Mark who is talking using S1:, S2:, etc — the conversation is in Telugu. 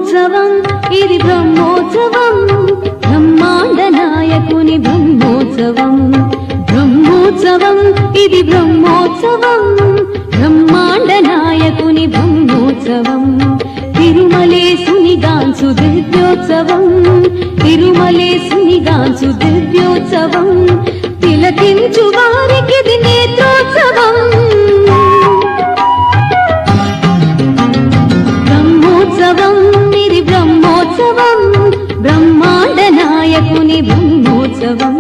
S1: బ్రహ్మోత్సవం ఇది బ్రహ్మోత్సవం బ్రహ్మాండ నాయకుని బ్రహ్మోత్సవం బ్రహ్మోత్సవం ఇది బ్రహ్మోత్సవం బ్రహ్మాండ నాయకుని బ్రహ్మోత్సవం తిరుమలేశుని గాంచు దివ్యోత్సవం తిరుమలేశుని గాంచు దివ్యోత్సవం తిలకించు వారికి నేత్రోత్సవం బ్రహ్మోత్సవం ఇది బ్రహ్మోత్సవం బ్రహ్మాండ నాయకుని బ్రహ్మోత్సవం